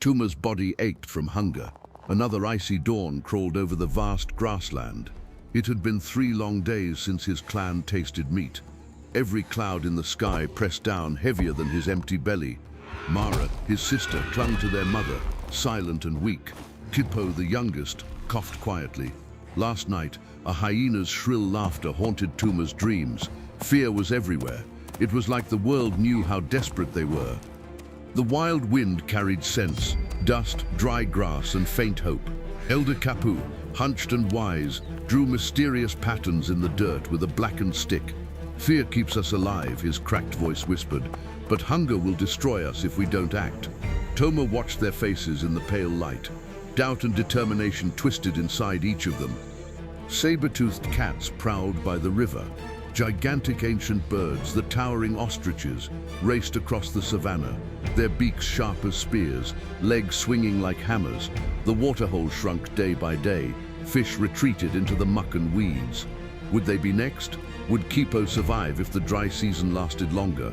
Tuma's body ached from hunger. Another icy dawn crawled over the vast grassland. It had been 3 long days since his clan tasted meat. Every cloud in the sky pressed down heavier than his empty belly. Mara, his sister, clung to their mother, silent and weak. Kippo, the youngest, coughed quietly. Last night, a hyena's shrill laughter haunted Tuma's dreams. Fear was everywhere. It was like the world knew how desperate they were. The wild wind carried scents, dust, dry grass, and faint hope. Elder Kapu, hunched and wise, drew mysterious patterns in the dirt with a blackened stick. Fear keeps us alive, his cracked voice whispered, but hunger will destroy us if we don't act. Toma watched their faces in the pale light. Doubt and determination twisted inside each of them. Saber-toothed cats prowled by the river. Gigantic ancient birds, the towering ostriches, raced across the savannah, their beaks sharp as spears, legs swinging like hammers. The waterhole shrunk day by day. Fish retreated into the muck and weeds. Would they be next? Would Kippo survive if the dry season lasted longer?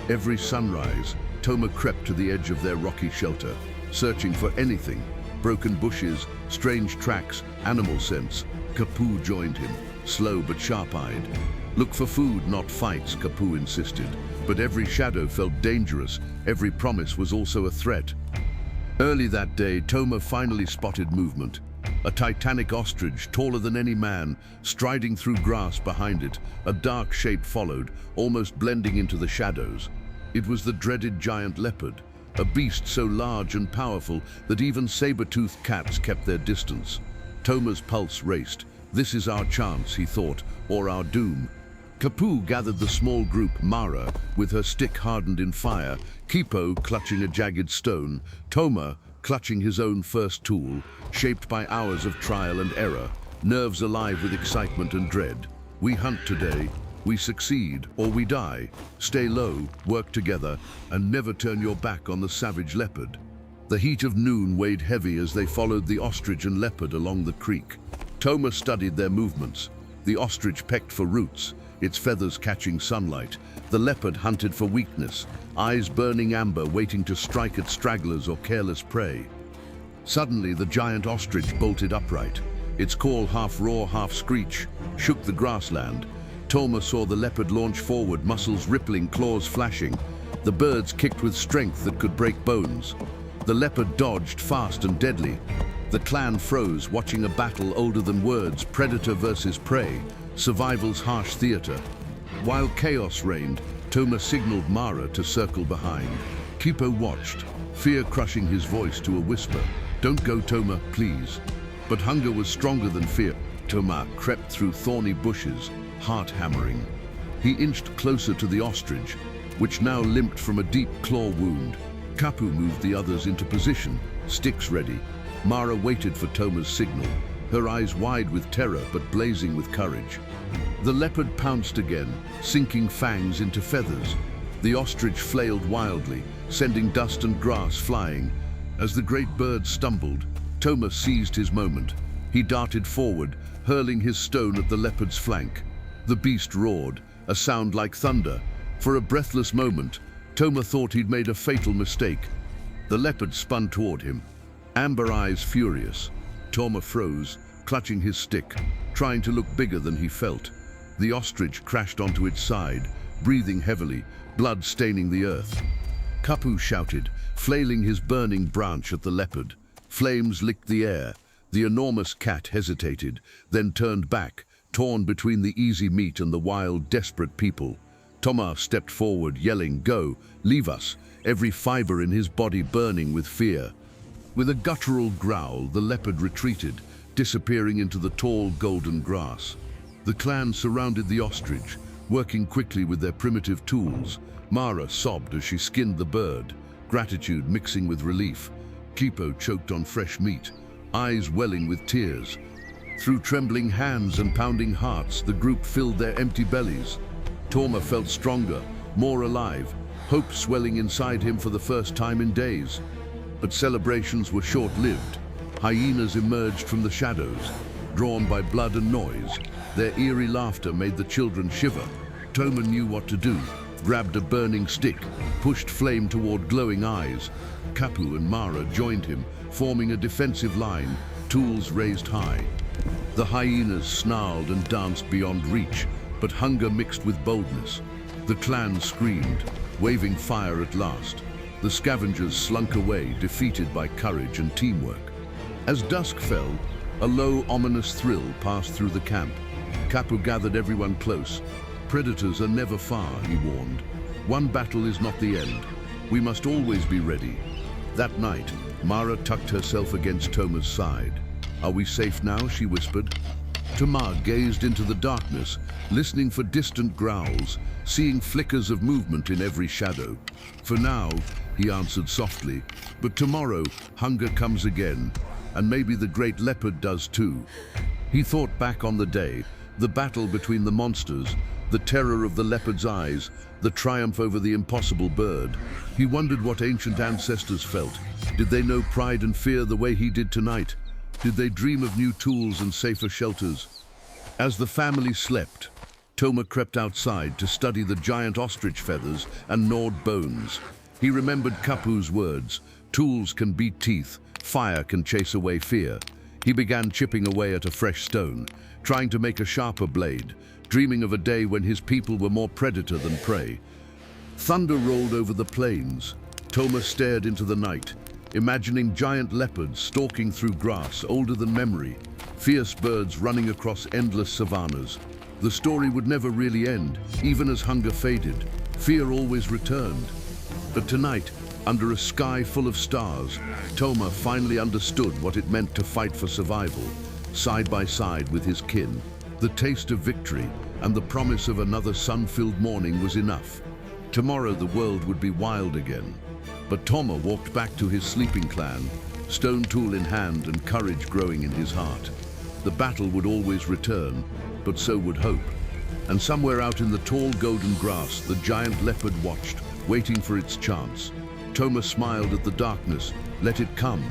Every sunrise, Toma crept to the edge of their rocky shelter, searching for anything. Broken bushes, strange tracks, animal scents. Kapu joined him, slow but sharp-eyed. Look for food, not fights, Kapu insisted. But every shadow felt dangerous. Every promise was also a threat. Early that day, Toma finally spotted movement. A titanic ostrich, taller than any man, striding through grass behind it. A dark shape followed, almost blending into the shadows. It was the dreaded giant leopard, a beast so large and powerful that even saber-toothed cats kept their distance. Toma's pulse raced. This is our chance, he thought, or our doom. Kapu gathered the small group, Mara, with her stick hardened in fire, Kippo clutching a jagged stone, Toma clutching his own first tool, shaped by hours of trial and error, nerves alive with excitement and dread. We hunt today, we succeed, or we die. Stay low, work together, and never turn your back on the savage leopard. The heat of noon weighed heavy as they followed the ostrich and leopard along the creek. Toma studied their movements. The ostrich pecked for roots, its feathers catching sunlight. The leopard hunted for weakness, eyes burning amber, waiting to strike at stragglers or careless prey. Suddenly, the giant ostrich bolted upright. Its call, half roar, half screech, shook the grassland. Toma saw the leopard launch forward, muscles rippling, claws flashing. The birds kicked with strength that could break bones. The leopard dodged, fast and deadly. The clan froze, watching a battle older than words, predator versus prey, survival's harsh theater. While chaos reigned, Toma signaled Mara to circle behind. Kippo watched, fear crushing his voice to a whisper. Don't go, Toma, please. But hunger was stronger than fear. Toma crept through thorny bushes, heart hammering. He inched closer to the ostrich, which now limped from a deep claw wound. Kapu moved the others into position, sticks ready. Mara waited for Toma's signal, her eyes wide with terror but blazing with courage. The leopard pounced again, sinking fangs into feathers. The ostrich flailed wildly, sending dust and grass flying. As the great bird stumbled, Toma seized his moment. He darted forward, hurling his stone at the leopard's flank. The beast roared, a sound like thunder. For a breathless moment, Toma thought he'd made a fatal mistake. The leopard spun toward him, amber eyes furious. Toma froze, clutching his stick, trying to look bigger than he felt. The ostrich crashed onto its side, breathing heavily, blood staining the earth. Kapu shouted, flailing his burning branch at the leopard. Flames licked the air. The enormous cat hesitated, then turned back, torn between the easy meat and the wild, desperate people. Toma stepped forward, yelling, "Go, leave us," every fiber in his body burning with fear. With a guttural growl, the leopard retreated, disappearing into the tall golden grass. The clan surrounded the ostrich, working quickly with their primitive tools. Mara sobbed as she skinned the bird, gratitude mixing with relief. Kippo choked on fresh meat, eyes welling with tears. Through trembling hands and pounding hearts, the group filled their empty bellies. Toma felt stronger, more alive, hope swelling inside him for the first time in days. But celebrations were short-lived. Hyenas emerged from the shadows, drawn by blood and noise. Their eerie laughter made the children shiver. Toma knew what to do. grabbed a burning stick, pushed flame toward glowing eyes. Kapu and Mara joined him, forming a defensive line, tools raised high. The hyenas snarled and danced beyond reach, but hunger mixed with boldness. The clan screamed, waving fire at last. The scavengers slunk away, defeated by courage and teamwork. As dusk fell, a low, ominous thrill passed through the camp. Kapu gathered everyone close. Predators are never far, he warned. One battle is not the end. We must always be ready. That night, Mara tucked herself against Toma's side. Are we safe now? She whispered. Toma gazed into the darkness, listening for distant growls, seeing flickers of movement in every shadow. For now, he answered softly, but tomorrow hunger comes again, and maybe the great leopard does too. He thought back on the day, the battle between the monsters, the terror of the leopard's eyes, the triumph over the impossible bird. He wondered what ancient ancestors felt. Did they know pride and fear the way he did tonight? Did they dream of new tools and safer shelters? As the family slept, Toma crept outside to study the giant ostrich feathers and gnawed bones. He remembered Kapu's words, tools can beat teeth, fire can chase away fear. He began chipping away at a fresh stone, trying to make a sharper blade, dreaming of a day when his people were more predator than prey. Thunder rolled over the plains. Toma stared into the night, imagining giant leopards stalking through grass older than memory, fierce birds running across endless savannas. The story would never really end, even as hunger faded. Fear always returned. But tonight, under a sky full of stars, Toma finally understood what it meant to fight for survival, side by side with his kin. The taste of victory and the promise of another sun-filled morning was enough. Tomorrow the world would be wild again. But Toma walked back to his sleeping clan, stone tool in hand and courage growing in his heart. The battle would always return, but so would hope. And somewhere out in the tall golden grass, the giant leopard watched, waiting for its chance. Toma smiled at the darkness. Let it come.